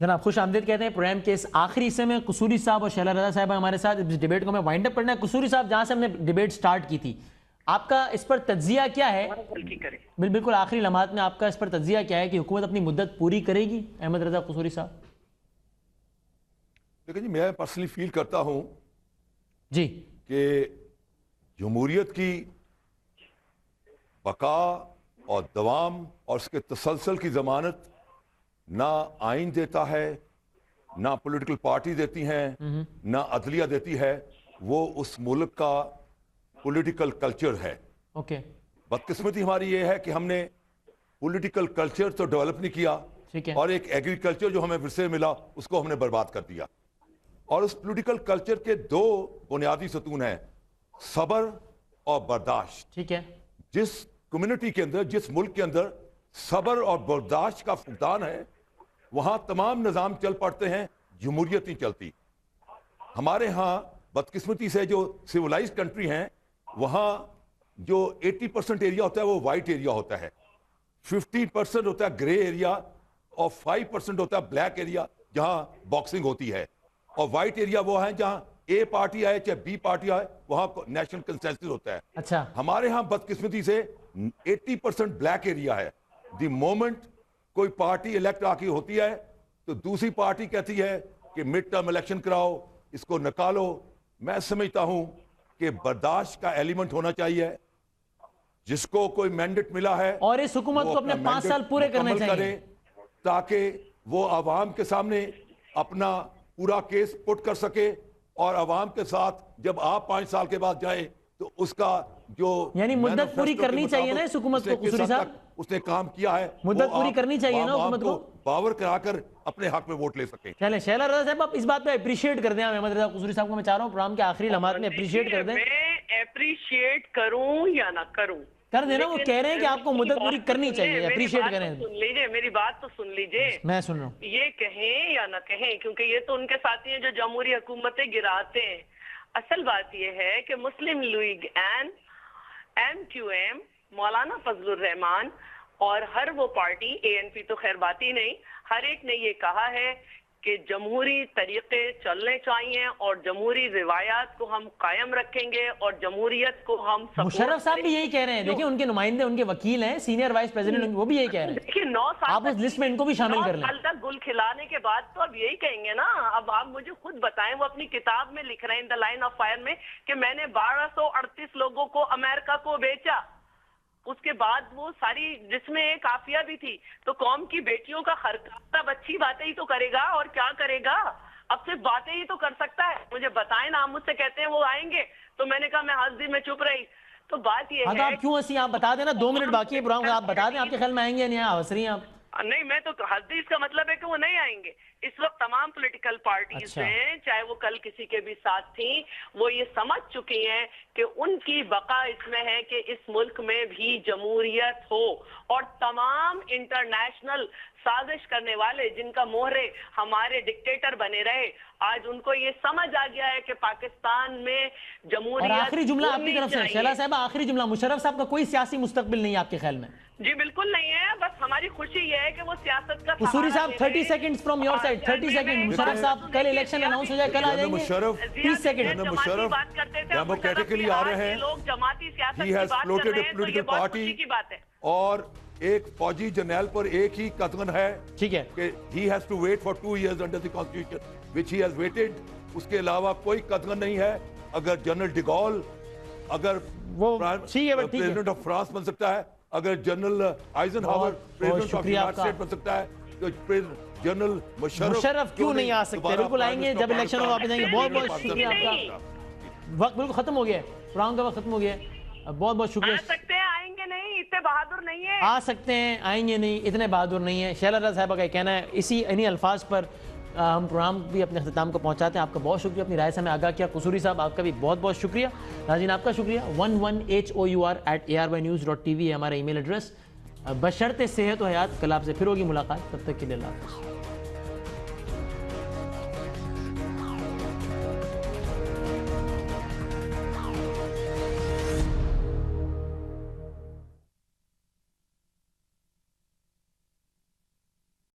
جناب خوش آمدید کہتے ہیں پروگرام کے اس آخری حصے میں قصوری صاحب اور شیلا رضا صاحب ہمارے ساتھ اس ڈیبیٹ کو میں وائنڈ اپ کرنا ہے۔ قصوری صاحب جہاں سے ہم نے ڈیبیٹ سٹارٹ کی تھی، آپ کا اس پر تجزیہ کیا ہے؟ بالکل آخری لمحات میں آپ کا اس پر تجزیہ کیا ہے کہ حکومت اپنی مدت پوری کرے گی؟ احمد رضا قصوری صاحب۔ لیکن جی میں پرسنلی فیل کرتا ہوں جی کہ جمہوریت کی بقا اور دوام اور اس کے تسلسل کی ضمانت نہ آئین دیتا ہے، نہ پولیٹیکل پارٹی دیتی ہیں، نہ عدلیہ دیتی ہے، وہ اس ملک کا پولیٹیکل کلچر ہے۔ اوکے، بدقسمتی ہماری یہ ہے کہ ہم نے پولیٹیکل کلچر تو ڈیولپ نہیں کیا، ٹھیک ہے، اور ایک ایگریکلچر جو ہمیں ورثے ملا اس کو ہم نے برباد کر دیا۔ اور اس پولیٹیکل کلچر کے دو بنیادی ستون ہیں، صبر اور برداشت۔ ٹھیک ہے، جس کمیونٹی کے اندر، جس ملک کے اندر صبر اور برداشت کا فقدان ہے، وہاں تمام نظام چل پڑتے ہیں، جمہوریت نہیں چلتی۔ ہمارے ہاں بدقسمتی سے جو سیولائز کنٹری ہیں، وہاں جو 80% ایریا ہوتا ہے وہ وائٹ ایریا ہوتا ہے، 50% ہوتا ہے گرے ایریا، اور 5% ہوتا ہے بلیک ایریا جہاں باکسنگ ہوتی ہے۔ اور وائٹ ایریا وہ ہیں جہاں اے پارٹی آئے چاہے بی پارٹی آئے، وہاں نیشنل کنسنسس ہوتا ہے۔ اچھا، ہمارے ہاں بدقسمتی سے 80% بلیک ایریا ہے۔ دی مومنٹ کوئی پارٹی الیکٹ آ کے ہوتی ہے تو دوسری پارٹی کہتی ہے کہ مڈ ٹرم الیکشن کراؤ، اس کو نکالو۔ میں سمجھتا ہوں کہ برداشت کا ایلیمنٹ ہونا چاہیے۔ جس کو کوئی مینڈیٹ ملا ہے اور اس حکومت وہ کو اپنے اپنا 5 سال mandate پورے کرنے مکمل چاہیے کرے، تاکہ وہ عوام کے سامنے اپنا پورا کیس پٹ کر سکے، اور عوام کے ساتھ جب آپ 5 سال کے بعد جائیں تو اس کا جو یعنی مدت پوری کرنی چاہیے نا اس حکومت کو قصوری صاحب؟ اس نے کام کیا ہے، مدت پوری کرنی چاہیے نا حکومت کو؟ باور کرا کر اپنے حق میں ووٹ لے سکیں۔ چلیں شیلا رضا صاحب آپ اس بات پہ اپریشیٹ کر دیں۔ احمد رضا قصوری صاحب کو میں چاہ رہا ہوں پروگرام کے آخری لمحات میں اپریشیٹ کر دیں۔ میں اپریشیٹ کروں یا نہ کروں، کر دینا، وہ کہہ رہے ہیں کہ آپ کو مدت پوری کرنی چاہیے، اپریشیٹ کریں۔ سن لیجئے میری بات تو سن لیجئے، میں سن رہا ہوں۔ یہ کہیں یا نہ کہیں، کیونکہ یہ تو ان کے ساتھی ہیں جو جمہوری حکومتیں گراتے ہیں۔ اصل بات یہ ہے کہ مسلم لیگ ایم کیو ایم، مولانا فضل الرحمان اور ہر وہ پارٹی، اے این پی تو خیر بات ہی نہیں، ہر ایک نے یہ کہا ہے کہ جمہوری طریقے چلنے چاہیے اور جمہوری روایات کو ہم قائم رکھیں گے اور جمہوریت کو ہم مشرف صاحب بھی یہی کہہ رہے ہیں۔ دیکھیں ان کے نمائندے، ان کے وکیل ہیں، سینئر وائس پریزیڈنٹ، وہ بھی یہی کہہ رہے ہیں۔ دیکھیں 9 سال آپ اس لسٹ میں ان کو بھی شامل کر لیں۔ 9 سال تک گل کھلانے کے بعد تو اب یہی کہیں گے نا۔ اب آپ مجھے خود بتائیں، وہ اپنی کتاب میں لکھ رہے ہیں دا لائن آف فائر میں کہ میں نے 1238 لوگوں کو امریکہ کو بیچا۔ اس کے بعد وہ ساری جس میں کافیہ بھی تھی، تو قوم کی بیٹیوں کا خرچہ اب اچھی باتیں ہی تو کرے گا، اور کیا کرے گا؟ اب صرف باتیں ہی تو کر سکتا ہے۔ مجھے بتائیں نا، آپ مجھ سے کہتے ہیں وہ آئیں گے، تو میں نے کہا میں ہنس دی، میں چپ رہی۔ تو بات یہ ہے، آپ کیوں ہنسی؟ آپ بتا دیں نا، 2 منٹ باقی ہے پروگرام، آپ بتا دیں آپ کے خیال میں آئیں گے یا نہیں؟ ہنس رہی ہیں آپ؟ نہیں، میں تو ہنس اس کا مطلب ہے کہ وہ نہیں آئیں گے۔ اس وقت تمام پولیٹیکل پارٹیز ہیں، چاہے وہ کل کسی کے بھی ساتھ تھیں، وہ یہ سمجھ چکی ہیں کہ ان کی بقا اس میں ہے کہ اس ملک میں بھی جمہوریت ہو، اور تمام انٹرنیشنل سازش کرنے والے جن کا مہرے ہمارے ڈکٹیٹر بنے رہے، آج ان کو یہ سمجھ آ گیا ہے کہ پاکستان میں جمہوریت اور آخری جملہ آپ کی طرف سے شیلا صاحب، آخری جملہ، مشرف صاحب کا کوئی سیاسی مستقبل نہیں ہے آپ کے خیال میں؟ جی بالکل نہیں ہے، بس ہماری خوشی یہ ہے کہ وہ سیاست کا قصوری صاحب 30 seconds from your side, 30 second. Musharraf صاحب کل الیکشن اناؤنس ہو جائے، کل آ جائیں گے، 30 سیکنڈ۔ مشرف ڈیموکریٹکلی آ رہے ہیں، لوگ جماعتی سیاست he کی has بات کر floated رہے a ہیں، تو political یہ بہت party، خوشی کی بات ہے۔ اور ایک فوجی جرنیل پر ایک ہی قدغن ہے، ٹھیک ہے، کہ he has to wait for 2 years under the constitution which he has waited۔ اس کے علاوہ کوئی قدغن نہیں ہے۔ اگر جنرل ڈیگول، اگر وہ پریزیڈنٹ آف فرانس بن سکتا ہے، اگر general Eisenhower president of united state بن سکتا ہے، تو جنرل مشرف کیوں نہیں آ سکتے؟ بالکل آئیں گے، جب الیکشن ہو واپس آئیں گے۔ بہت بہت شکریہ آپ کا، وقت بالکل ختم ہو گیا ہے، پروگرام کا وقت ختم ہو گیا ہے۔ بہت بہت شکریہ۔ آ سکتے ہیں، آئیں گے نہیں، اتنے بہادر نہیں ہیں۔ آ سکتے ہیں، آئیں گے نہیں، اتنے بہادر نہیں ہیں۔ شیلا رضا صاحبہ کا کہنا ہے۔ انہی الفاظ پر ہم پروگرام بھی اپنے اختتام کو پہنچاتے ہیں۔ آپ کا بہت شکریہ، اپنی رائے سے ہمیں آگاہ کیا۔ قصوری صاحب آپ کا بھی بہت بہت شکریہ۔ ناظرین آپ کا شکریہ۔ 11hour@arbynews.tv ہے ہمارا ای میل ایڈریس۔ بشرط صحت و حیات، کل آپ سے پھر ہوگی ملاقات، تب تک کے لیے اللہ حافظ۔